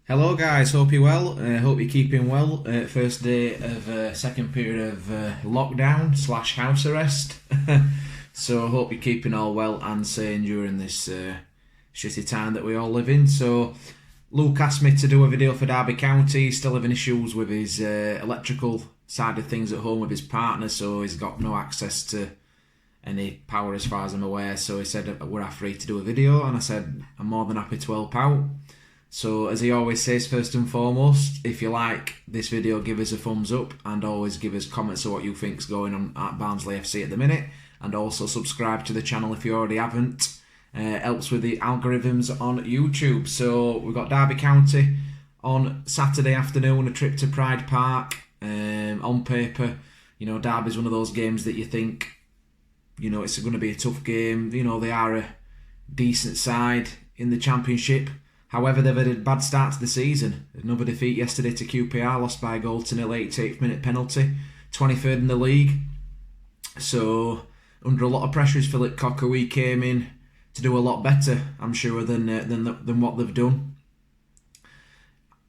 Hello guys, hope you're well. Hope you're keeping well. First day of second period of lockdown slash house arrest. So hope you're keeping all well and sane during this shitty time that we all live in. So Luke asked me to do a video for Derby County. He's still having issues with his electrical side of things at home with his partner, so he's got no access to any power as far as I'm aware. So he said, "We're free to do a video," and I said, "I'm more than happy to help out." So as he always says, first and foremost, if you like this video, give us a thumbs up and always give us comments of what you think's going on at Barnsley FC at the minute, and also subscribe to the channel if you already haven't. Helps with the algorithms on YouTube. So we've got Derby County on Saturday afternoon, a trip to Pride Park. On paper, Derby's one of those games that you think, it's going to be a tough game. They are a decent side in the Championship. However, they've had a bad start to the season. Another defeat yesterday to QPR, lost by a goal to nil, 88th minute penalty, 23rd in the league. So under a lot of pressure is Philip Cocker. We came in to do a lot better, I'm sure, than what they've done.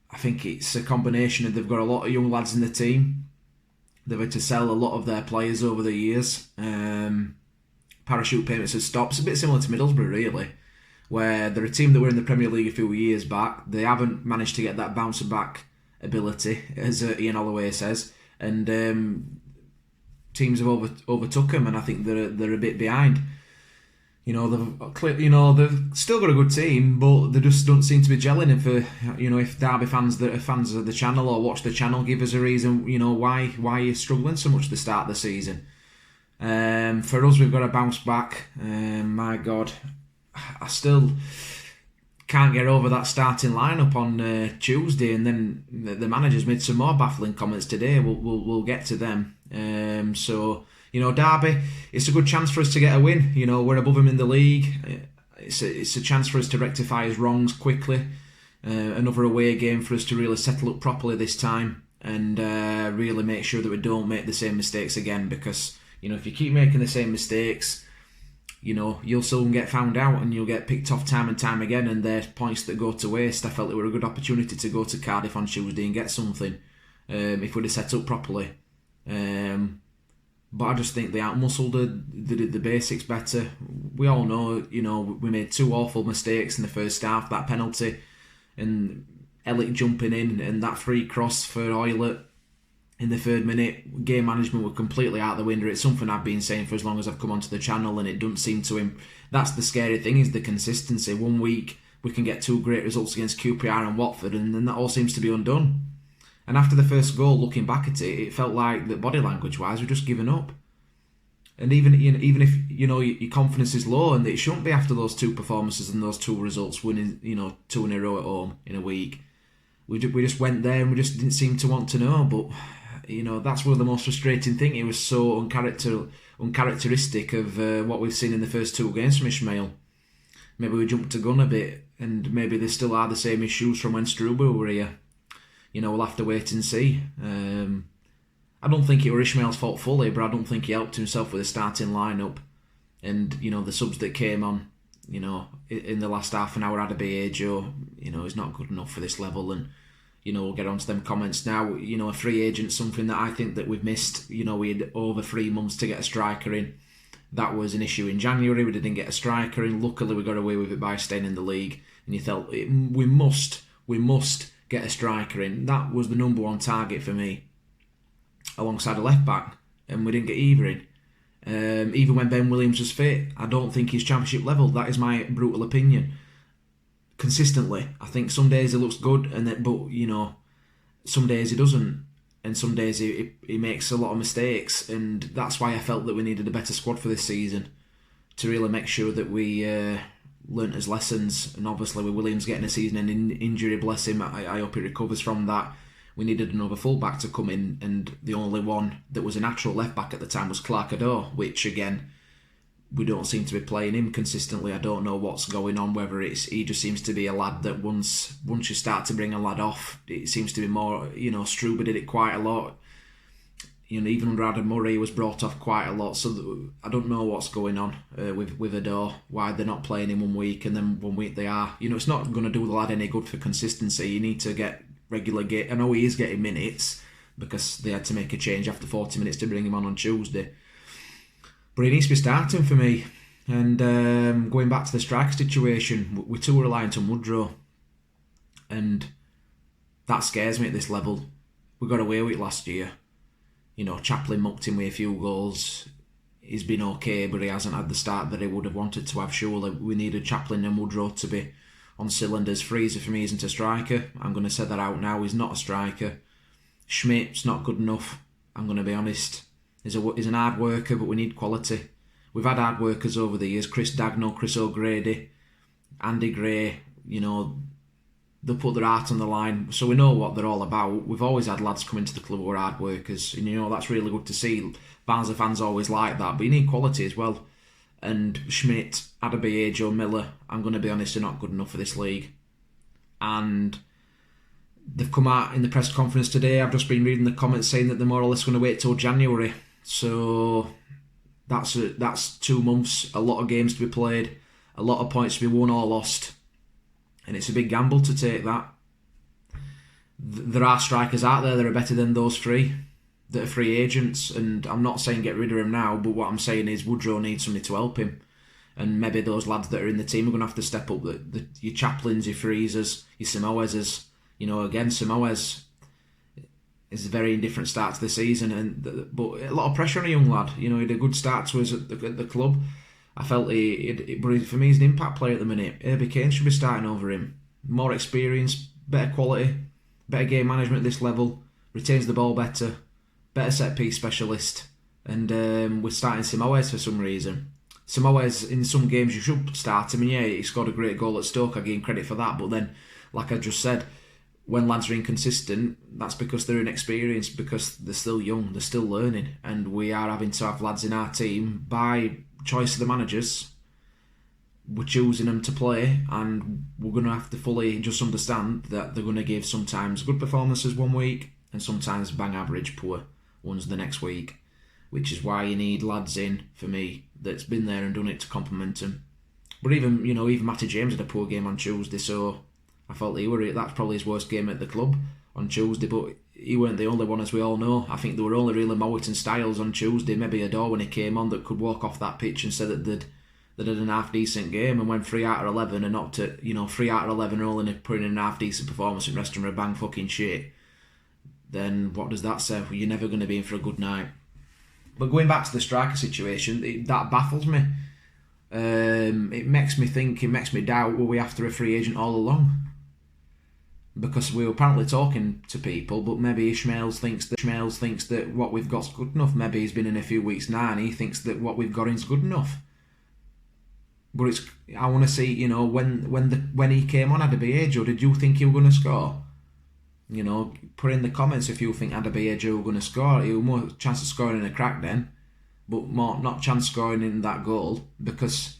I think it's a combination of they've got a lot of young lads in the team. They've had to sell a lot of their players over the years. Parachute payments have stopped. It's a bit similar to Middlesbrough, really, where they're a team that were in the Premier League a few years back. They haven't managed to get that bouncer back ability, as Ian Holloway says, and teams have overtook them, and I think they're a bit behind. They've still got a good team, but they just don't seem to be gelling. And for if Derby fans that are fans of the channel or watch the channel, give us a reason. Why you're struggling so much at the start of the season. For us, we've got to bounce back. My God. I still can't get over that starting lineup on Tuesday, and then the manager's made some more baffling comments today. We'll get to them. Derby, it's a good chance for us to get a win. We're above them in the league. It's a chance for us to rectify his wrongs quickly. Another away game for us to really settle up properly this time and really make sure that we don't make the same mistakes again. Because if you keep making the same mistakes, you'll soon get found out and you'll get picked off time and time again, and there's points that go to waste. I felt it were a good opportunity to go to Cardiff on Tuesday and get something if we'd have set up properly. But I just think they out-muscled they did the basics better. We all know, we made two awful mistakes in the first half, that penalty and Ellick jumping in and that free cross for Oilert in the third minute. Game management were completely out the window. It's something I've been saying for as long as I've come onto the channel, and it doesn't seem to him. That's the scary thing, is the consistency. One week we can get two great results against QPR and Watford, and then that all seems to be undone. And after the first goal, looking back at it, it felt like that body language wise we're just giving up. And even if your confidence is low, and it shouldn't be after those two performances and those two results, winning two in a row at home in a week, we just went there and we just didn't seem to want to know. But that's one of the most frustrating things. It was so uncharacteristic of what we've seen in the first two games from Ishmael. Maybe we jumped the gun a bit, and maybe there still are the same issues from when Struber were here. We'll have to wait and see. I don't think it were Ishmael's fault fully, but I don't think he helped himself with the starting lineup. And the subs that came on, in the last half an hour, had to be Ajo. He's not good enough for this level, and we'll get on to them comments now. A free agent, something that I think that we've missed. We had over 3 months to get a striker in. That was an issue in January. We didn't get a striker in. Luckily, we got away with it by staying in the league. And you felt we must get a striker in. That was the number one target for me, alongside a left back, and we didn't get either in. Even when Ben Williams was fit, I don't think he's Championship level. That is my brutal opinion. Consistently, I think some days he looks good, but some days he doesn't, and some days he makes a lot of mistakes, and that's why I felt that we needed a better squad for this season to really make sure that we learnt his lessons. And obviously with Williams getting a season-ending injury, bless him, I hope he recovers from that. We needed another full-back to come in, and the only one that was a natural left-back at the time was Clark Addo, which again, we don't seem to be playing him consistently. I don't know what's going on, whether he just seems to be a lad that once you start to bring a lad off, it seems to be more, Struber did it quite a lot. even under Adam Murray, he was brought off quite a lot. So I don't know what's going on with Adair, why they're not playing him 1 week and then 1 week they are. It's not going to do the lad any good for consistency. You need to get regular game. I know he is getting minutes because they had to make a change after 40 minutes to bring him on Tuesday. But he needs to be starting for me. And going back to the striker situation, we're too reliant on Woodrow. And that scares me at this level. We got away with it last year. Chaplin mucked him with a few goals. He's been okay, but he hasn't had the start that he would have wanted to have, surely. We needed Chaplin and Woodrow to be on cylinders. Freezer for me isn't a striker. I'm going to set that out now. He's not a striker. Schmidt's not good enough. I'm going to be honest. He's an hard worker, but we need quality. We've had hard workers over the years. Chris Dagnall, Chris O'Grady, Andy Gray, they'll put their heart on the line, so we know what they're all about. We've always had lads come into the club who are hard workers, and that's really good to see. Barnsley fans always like that, but you need quality as well. And Schmidt, Adabaye, Joe Miller, I'm going to be honest, are not good enough for this league. And they've come out in the press conference today. I've just been reading the comments saying that they're more or less going to wait till January. So that's 2 months, a lot of games to be played, a lot of points to be won or lost. And it's a big gamble to take that. There are strikers out there that are better than those three, that are free agents. And I'm not saying get rid of him now, but what I'm saying is Woodrow needs somebody to help him. And maybe those lads that are in the team are going to have to step up. Your Chaplins, your Freezers, your Samoas. Again, Samoas is a very indifferent start to the season. But a lot of pressure on a young lad. He had a good start to us at the club. I felt but for me, he's an impact player at the minute. Herbie Kane should be starting over him. More experience, better quality, better game management at this level, retains the ball better, better set-piece specialist. And we're starting Samoes for some reason. Samoes, in some games, you should start him. And yeah, he scored a great goal at Stoke. I give him credit for that. But then, like I just said, when lads are inconsistent, that's because they're inexperienced, because they're still young, they're still learning. And we are having to have lads in our team by choice of the managers. We're choosing them to play, and we're going to have to fully just understand that they're going to give sometimes good performances 1 week and sometimes bang average poor ones the next week, which is why you need lads in, for me, that's been there and done it to complement them. But even Matty James had a poor game on Tuesday, so I felt that's probably his worst game at the club on Tuesday, but he weren't the only one, as we all know. I think there were only really Mowat and Styles on Tuesday, maybe Adair when he came on, that could walk off that pitch and say that they'd had an half-decent game, and when 3 out of 11 are not to, 3 out of 11 are only putting in an half-decent performance and the rest of them are bang fucking shit, then what does that say? Well, you're never going to be in for a good night. But going back to the striker situation, that baffles me. It makes me think, it makes me doubt, were we after a free agent all along? Because we were apparently talking to people, but maybe Ishmael thinks that what we've got's good enough. Maybe he's been in a few weeks now and he thinks that what we've got is good enough. But I want to see, when he came on Adabaye, did you think he was going to score? Put in the comments if you think Adabaye were going to score. He was more chance of scoring in a crack then, but more not chance scoring in that goal, because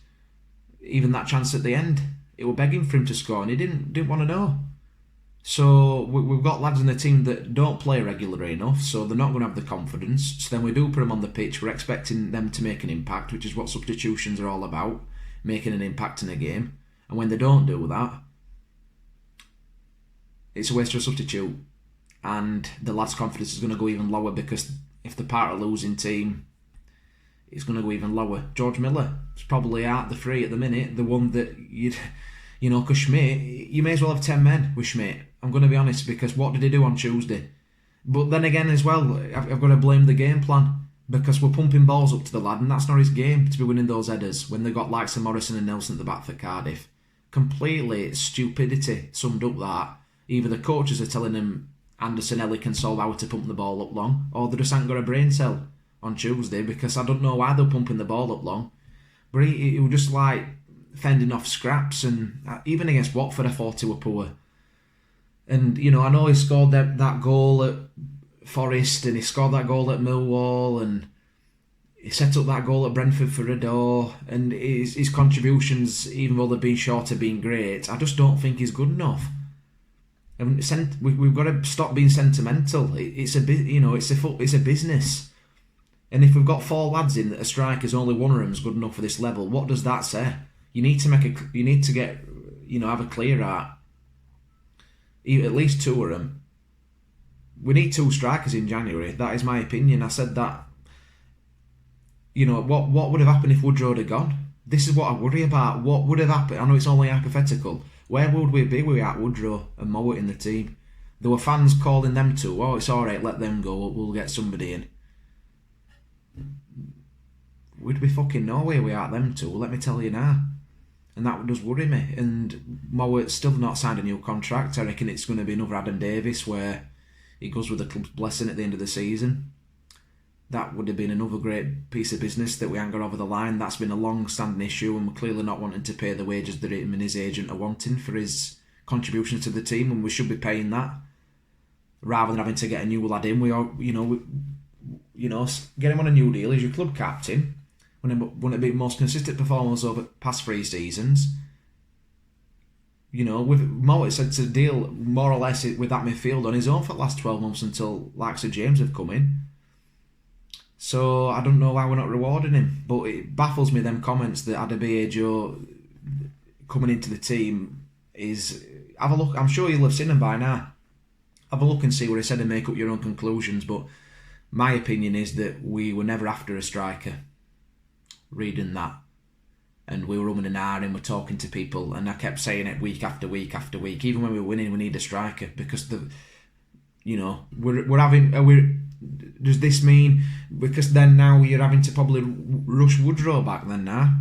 even that chance at the end, it were begging for him to score and he didn't want to know. So we've got lads in the team that don't play regularly enough, so they're not going to have the confidence. So then we do put them on the pitch, we're expecting them to make an impact, which is what substitutions are all about, making an impact in a game. And when they don't do that, it's a waste of a substitute. And the lad's confidence is going to go even lower, because if they're part of a losing team, it's going to go even lower. George Miller is probably out the three at the minute, the one that because Schmidt, you may as well have 10 men with Schmidt. I'm going to be honest, because what did he do on Tuesday? But then again as well, I've got to blame the game plan, because we're pumping balls up to the lad and that's not his game, to be winning those headers when they've got likes of Morrison and Nelson at the back for Cardiff. Completely stupidity summed up that. Either the coaches are telling him Anderson Ellie can solve how to pump the ball up long, or they just ain't got a brain cell on Tuesday, because I don't know why they're pumping the ball up long. But he was just like fending off scraps, and even against Watford I thought he were poor. And I know he scored that goal at Forest, and he scored that goal at Millwall, and he set up that goal at Brentford for Adair, and his contributions, even though they've been short of being great, I just don't think he's good enough. And we've got to stop being sentimental. It's a it's a business. And if we've got 4 lads in that are strikers, only one of them's good enough for this level, what does that say? You need to get, have a clear out. At least 2 of them. We need 2 strikers in January. That is my opinion. I said that. What would have happened if Woodrow had gone? This is what I worry about. What would have happened? I know it's only hypothetical. Where would we be without Woodrow and Mowat in the team? There were fans calling them to, oh, it's alright, let them go, we'll get somebody in. We'd be fucking nowhere without them two, let me tell you now. And that does worry me. And Mowat's still not signed a new contract. I reckon it's going to be another Adam Davis where he goes with the club's blessing at the end of the season. That would have been another great piece of business that we haven't got over the line. That's been a long-standing issue, and we're clearly not wanting to pay the wages that him and his agent are wanting for his contributions to the team, and we should be paying that rather than having to get a new lad in. Get him on a new deal. He's your club captain. One of the most consistent performers over the past 3 seasons. With Mowat said to deal more or less with that midfield on his own for the last 12 months until likes of James have come in. So I don't know why we're not rewarding him, but it baffles me them comments that Adebayo coming into the team is. Have a look. I'm sure you'll have seen him by now. Have a look and see what he said and make up your own conclusions. But my opinion is that we were never after a striker. Reading that, and we were umming and ahhing, we're talking to people, and I kept saying it week after week after week. Even when we were winning, we need a striker because we're having. Does this mean because then now you're having to probably rush Woodrow back then now?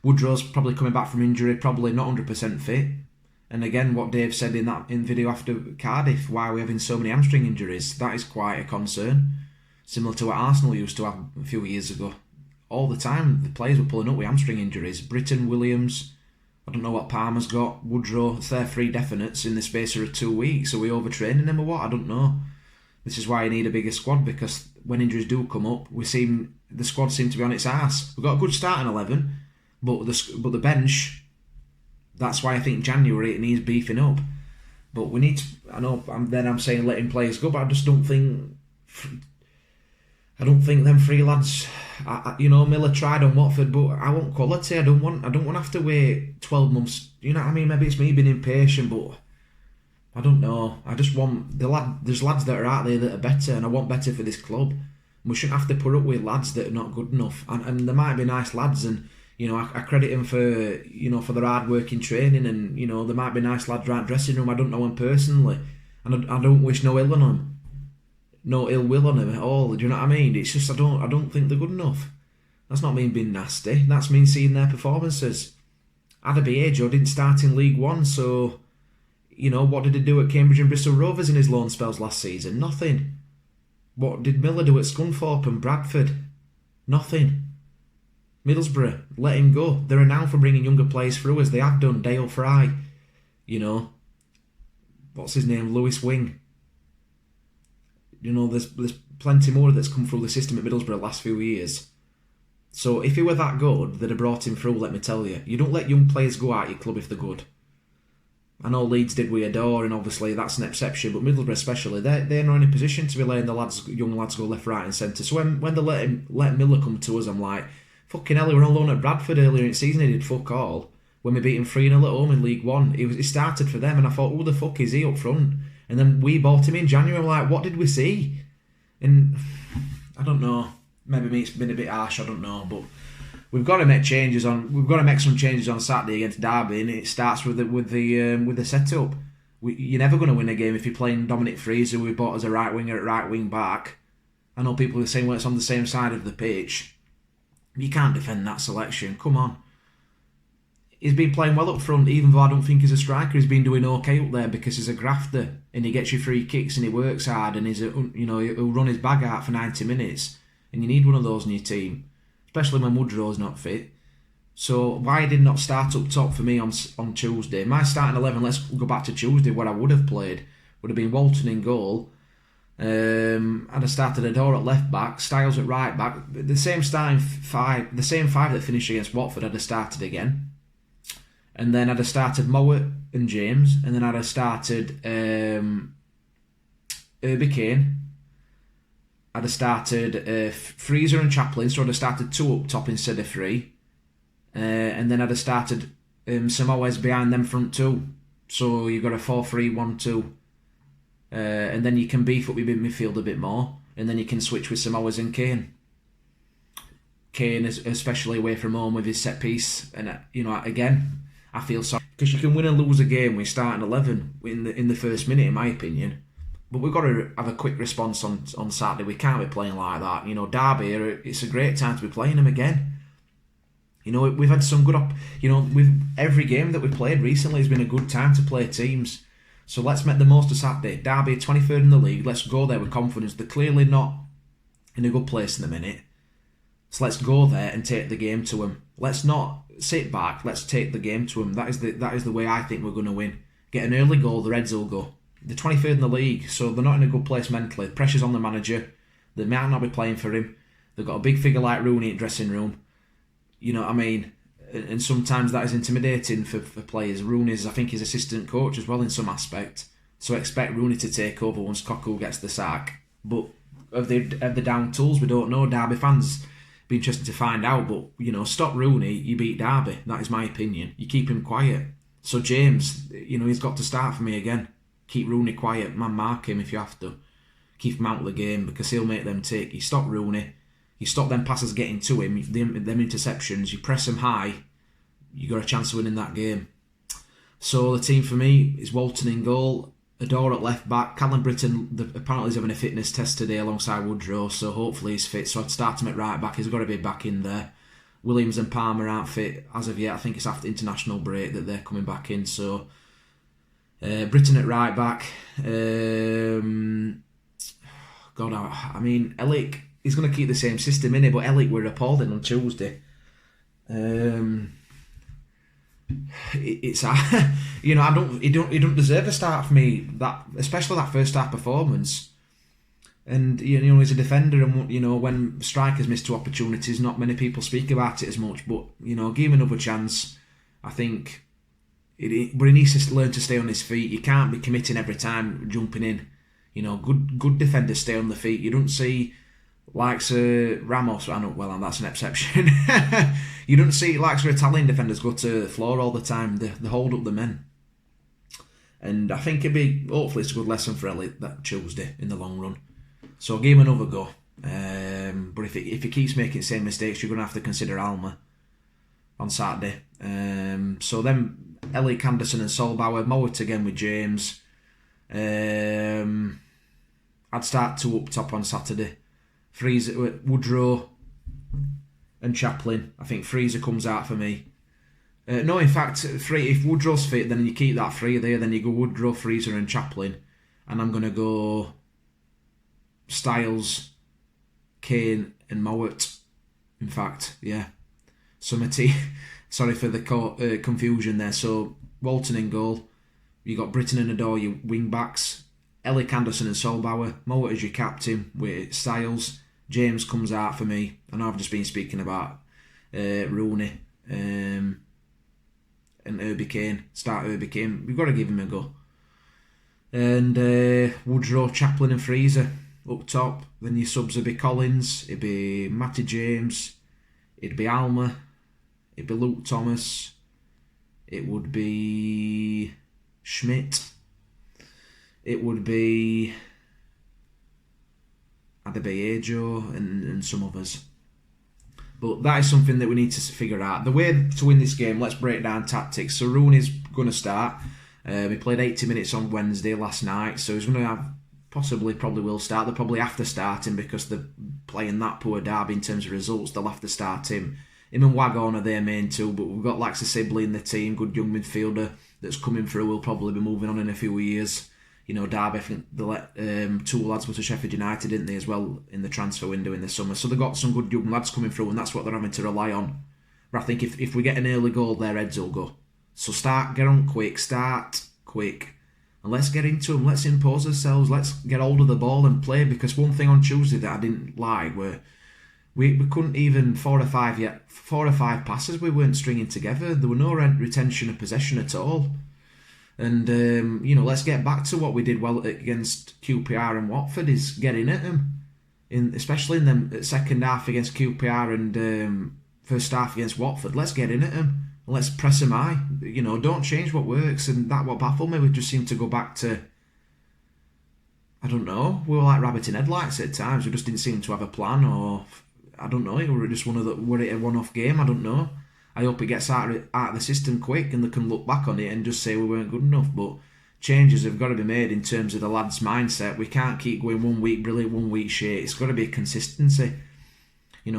Woodrow's probably coming back from injury, probably not 100% fit. And again, what Dave said in video after Cardiff, why are we having so many hamstring injuries? That is quite a concern. Similar to what Arsenal used to have a few years ago. All the time, the players were pulling up with hamstring injuries. Britton, Williams, I don't know what Palmer's got, Woodrow, it's their 3 definites in the space of 2 weeks. Are we overtraining them or what? I don't know. This is why you need a bigger squad, because when injuries do come up, the squad seems to be on its arse. We've got a good starting 11, but the bench, that's why I think January it needs beefing up. But we need to, I'm saying letting players go, but I just don't think them 3 lads. Miller tried on Watford, but I want quality. I don't want to have to wait 12 months. You know what I mean? Maybe it's me being impatient, but I don't know. I just want there's lads that are out there that are better, and I want better for this club. We shouldn't have to put up with lads that are not good enough. And there might be nice lads, and I credit them for their hard work in training, and there might be nice lads around dressing room. I don't know them personally, and I don't wish no ill on them. No ill will on them at all. Do you know what I mean? It's just I don't think they're good enough. That's not me being nasty. That's me seeing their performances. Adebayo didn't start in League One, so what did he do at Cambridge and Bristol Rovers in his loan spells last season? Nothing. What did Miller do at Scunthorpe and Bradford? Nothing. Middlesbrough, let him go. They're renowned for bringing younger players through, as they have done. Dale Fry, what's his name? Lewis Wing. There's plenty more that's come through the system at Middlesbrough the last few years. So if he were that good, they'd have brought him through, let me tell you. You don't let young players go out of your club if they're good. I know Leeds did with Adore, and obviously that's an exception, but Middlesbrough especially, they're not in a position to be letting the young lads go left, right and centre. So when they let Miller come to us, I'm like, fucking hell, he were on loan at Bradford earlier in the season, he did fuck all. When we beat him 3-0 at home in League One, he started for them, and I thought, who the fuck is he up front? And then we bought him in January. I'm like, what did we see? And I don't know. Maybe it's been a bit harsh. I don't know. But we've got to make changes on. We've got to make some changes on Saturday against Derby, and it starts with the setup. You're never going to win a game if you're playing Dominic Freeze, who we bought as a right winger at right wing back. I know people are saying, well, it's on the same side of the pitch. You can't defend that selection. Come on. He's been playing well up front, even though I don't think he's a striker. He's been doing okay up there because he's a grafter and he gets you free kicks and he works hard and he'll run his bag out for 90 minutes. And you need one of those in your team, especially when Woodrow's not fit. So why did not start up top for me on Tuesday? My starting 11, let's go back to Tuesday, where I would have played, would have been Walton in goal. I'd have started Adore at left back, Styles at right back. The same five that finished against Watford, I'd have started again. And then I'd have started Mowat and James, and then I'd have started Herbie Kane. I'd have started Freezer and Chaplin, so I'd have started 2 up top instead of 3. And then I'd have started Samoa's behind them front 2. So you've got a 4-3-1-2. And then you can beef up your midfield a bit more, and then you can switch with Samoa's and Kane. Kane, especially away from home with his set piece, and again, I feel sorry because you can win and lose a game with starting 11 in the first minute, in my opinion. But we've got to have a quick response on Saturday. We can't be playing like that. Derby, it's a great time to be playing them again. We've had some good with every game that we've played recently has been a good time to play teams. So let's make the most of Saturday. Derby, 23rd in the league. Let's go there with confidence. They're clearly not in a good place in the minute. So let's go there and take the game to them. Let's not sit back. Let's take the game to them. That is the way I think we're going to win. Get an early goal, the Reds will go. They're 23rd in the league, so they're not in a good place mentally. Pressure's on the manager. They might not be playing for him. They've got a big figure like Rooney in the dressing room. You know what I mean? And sometimes that is intimidating for players. Rooney's, I think, his assistant coach as well in some aspect. So expect Rooney to take over once Cockle gets the sack. But have the down tools? We don't know. Derby fans be interested to find out. But stop Rooney, you beat Derby. That is my opinion. You keep him quiet. So James, he's got to start for me again. Keep Rooney quiet. Man, mark him if you have to. Keep him out of the game because he'll make them take. You stop Rooney. You stop them passes getting to him, them interceptions, you press them high, you got a chance of winning that game. So the team for me is Walton in goal, Adore at left back, Callum Britton apparently is having a fitness test today alongside Woodrow, so hopefully he's fit, so I'd start him at right back, he's got to be back in there. Williams and Palmer aren't fit as of yet, I think it's after international break that they're coming back in, so Britton at right back. Ellick, he's going to keep the same system in it, but Elliot were appalling on Tuesday. It's he don't deserve a start for me. That especially that first half performance. And he's a defender, and when strikers miss 2 opportunities, not many people speak about it as much. But give him another chance. I think, but he needs to learn to stay on his feet. You can't be committing every time jumping in. Good defenders stay on the feet. You don't see likes Ramos, that's an exception. You don't see likes of Italian defenders go to the floor all the time. They hold up the men. And I think hopefully it's a good lesson for Elliot that Tuesday in the long run. So I'll give him another go. But if he keeps making the same mistakes, you're going to have to consider Alma on Saturday. So then Elliot, Anderson and Solbauer, Mowat again with James. I'd start 2 up top on Saturday. Freezer, Woodrow and Chaplin. I think Freezer comes out for me. No, in fact, if Woodrow's fit, then you keep that 3 there. Then you go Woodrow, Freezer and Chaplin. And I'm going to go Styles, Kane and Mowat. In fact, yeah. So sorry for the confusion there. So Walton in goal. You got Britton and Adore, your wing backs. Ellick, Anderson and Solbauer. Mowat as your captain with Styles. James comes out for me. I know I've just been speaking about Rooney and Herbie Kane. Start Herbie Kane. We've got to give him a go. And Woodrow, Chaplin and Freezer up top. Then your subs would be Collins. It'd be Matty James. It'd be Alma. It'd be Luke Thomas. It would be Schmidt. It would be Adebayo and some others. But that is something that we need to figure out. The way to win this game, let's break down tactics. So Rooney's going to start. He played 80 minutes on Wednesday last night, so he's going to probably will start. They'll probably have to start him because they're playing that poor Derby in terms of results. They'll have to start him. Him and Wagon are their main two, but we've got Laxa Sibley in the team, good young midfielder that's coming through. Will probably be moving on in a few years. Derby, I think they let 2 lads go to Sheffield United, didn't they, as well, in the transfer window in the summer. So they've got some good young lads coming through, and that's what they're having to rely on. But I think if we get an early goal, their heads will go. So start quick, and let's get into them. Let's impose ourselves. Let's get hold of the ball and play. Because one thing on Tuesday that I didn't like were we couldn't even 4 or 5 passes we weren't stringing together. There were no retention of possession at all. And, let's get back to what we did well against QPR and Watford, is getting at them. Especially in the second half against QPR and first half against Watford. Let's get in at them. Let's press them high. Don't change what works. And that what baffled me, we just seemed to go back to, I don't know, we were like rabbit in headlights at times. We just didn't seem to have a plan, or I don't know, it were just were it a one-off game? I don't know. I hope it gets out of the system quick and they can look back on it and just say we weren't good enough. But changes have got to be made in terms of the lads' mindset. We can't keep going 1 week brilliant, 1 week shit. It's got to be consistency.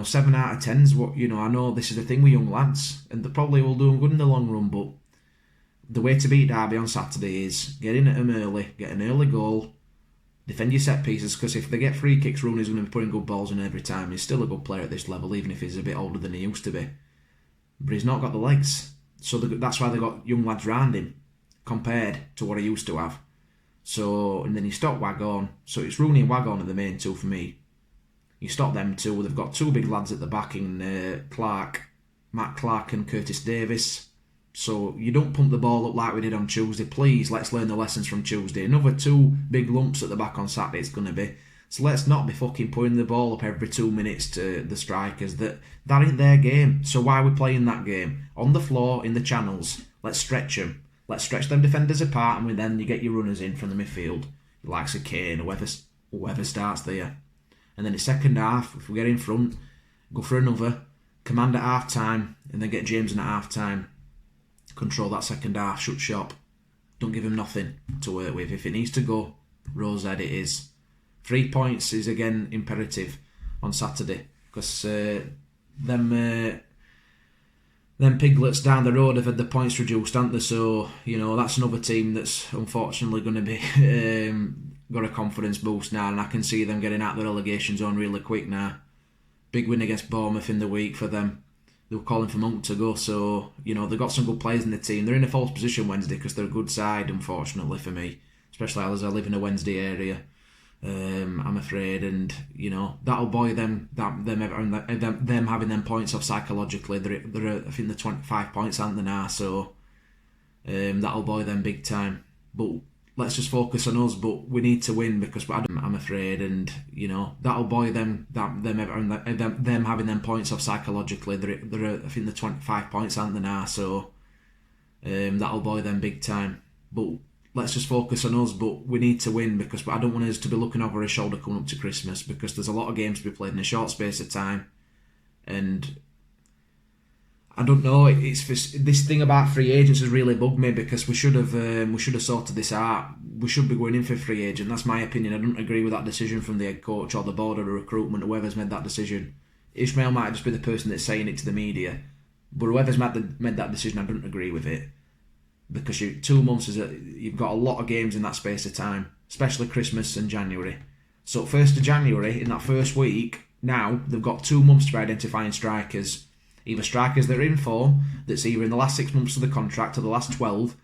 7 out of 10's what, I know this is the thing with young lads, and they probably will do them good in the long run, but the way to beat Derby on Saturday is get in at them early, get an early goal, defend your set pieces, because if they get free kicks, Rooney's going to be putting good balls in every time. He's still a good player at this level, even if he's a bit older than he used to be. But he's not got the legs. So that's why they got young lads round him, compared to what he used to have. So, and then you stop Waghorn. So it's Rooney and Waghorn are the main two for me. You stop them two. They've got two big lads at the back in Matt Clark and Curtis Davis. So you don't pump the ball up like we did on Tuesday. Please, let's learn the lessons from Tuesday. Another two big lumps at the back on Saturday it's going to be. So let's not be fucking putting the ball up every 2 minutes to the strikers. That ain't their game. So why are we playing that game? On the floor, in the channels. Let's stretch them. Let's stretch them defenders apart, and then you get your runners in from the midfield. The likes of Kane, whoever starts there. And then the second half, if we get in front, go for another. Command at half time, and then get James in at half time. Control that second half, shut shop. Don't give him nothing to work with. If it needs to go, rose head it is. 3 points is again imperative on Saturday, because them piglets down the road have had the points reduced, haven't they? So that's another team that's unfortunately going to be got a confidence boost now, and I can see them getting out the relegation zone really quick now. Big win against Bournemouth in the week for them. They were calling for Monk to go, so they've got some good players in the team. They're in a false position Wednesday because they're a good side, unfortunately for me, especially as I live in a Wednesday area. I'm afraid, and that'll buoy them. Them having them points off psychologically. They're I think they're 25 points, aren't they now? So that'll buoy them big time. But let's just focus on us. But we need to win, because I'm afraid, and that'll buoy them. Them having them points off psychologically. They're I think they're 25 points, aren't they now? So that'll buoy them big time. But let's just focus on us, but we need to win, because I don't want us to be looking over his shoulder coming up to Christmas, because there's a lot of games to be played in a short space of time. And I don't know, it's this thing about free agents has really bugged me, because we should have sorted this out. We should be going in for free agent. That's my opinion. I don't agree with that decision from the head coach or the board or the recruitment, whoever's made that decision. Ishmael might just be the person that's saying it to the media, but whoever's made that decision, I don't agree with it. Because 2 months you've got a lot of games in that space of time, especially Christmas and January. So 1st of January, in that first week, now they've got 2 months to be identifying strikers. Either strikers that are in form, that's either in the last 6 months of the contract or the last 12.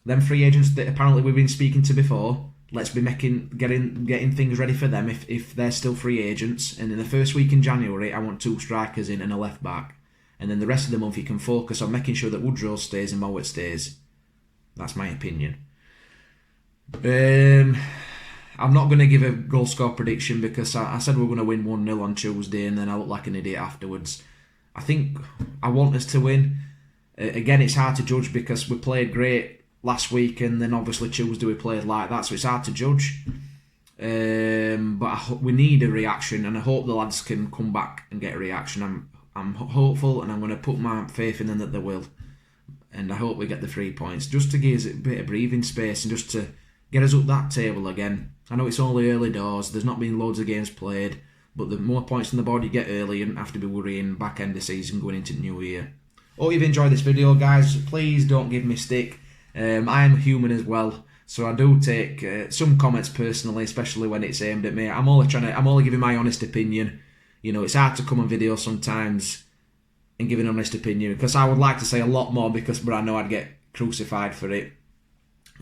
Them free agents that apparently we've been speaking to before, let's be getting things ready for them if they're still free agents. And in the first week in January, I want 2 strikers in and a left back. And then the rest of the month you can focus on making sure that Woodrow stays and Mowat stays. That's my opinion. I'm not going to give a goal score prediction, because I said we were going to win 1-0 on Tuesday, and then I look like an idiot afterwards. I think I want us to win. Again, it's hard to judge, because we played great last week, and then obviously Tuesday we played like that, so it's hard to judge. But we need a reaction, and I hope the lads can come back and get a reaction. I'm hopeful, and I'm going to put my faith in them that they will. And I hope we get the 3 points, just to give us a bit of breathing space and just to get us up that table again. I know it's only early doors, there's not been loads of games played, but the more points on the board you get early, you don't have to be worrying back end of season going into the new year. Hope you've enjoyed this video, guys. Please don't give me stick. I am human as well, so I do take some comments personally, especially when it's aimed at me. I'm only giving my honest opinion. It's hard to come on video sometimes and give an honest opinion, because I would like to say a lot more, but I know I'd get crucified for it.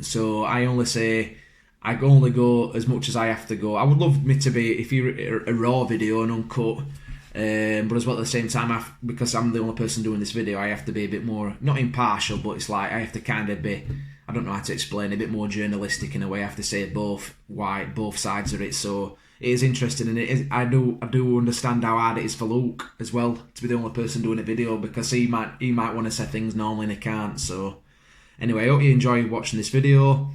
So I only go as much as I have to go. I would love me to be, if you're a raw video and uncut, But as well at the same time, because I'm the only person doing this video, I have to be a bit more, not impartial, but it's like I have to kind of be, I don't know how to explain, a bit more journalistic in a way. I have to say both sides of it. So it is interesting, and it is, I do understand how hard it is for Luke as well to be the only person doing a video, because he might want to say things normally and he can't. So anyway, I hope you enjoy watching this video.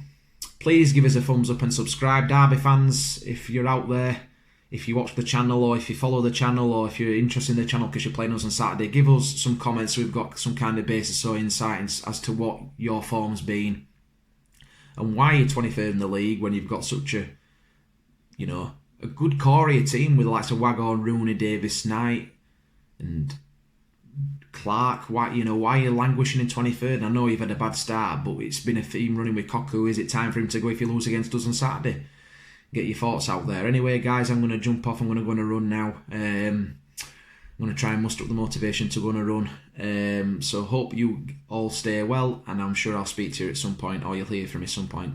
Please give us a thumbs up and subscribe, Derby fans, if you're out there. If you watch the channel, or if you follow the channel, or if you're interested in the channel because you're playing us on Saturday, give us some comments so we've got some kind of basis or insight as to what your form's been and why you're 23rd in the league when you've got such a, you know, a good core of your team with the likes of Waghorn, Rooney, Davis, Knight and Clark. Why are you languishing in 23rd? I know you've had a bad start, but it's been a theme running with Koku. Is it time for him to go if you lose against us on Saturday? Get your thoughts out there. Anyway, guys, I'm going to jump off. I'm going to go on a run now. I'm going to try and muster up the motivation to go on a run. So hope you all stay well, and I'm sure I'll speak to you at some point, or you'll hear from me at some point.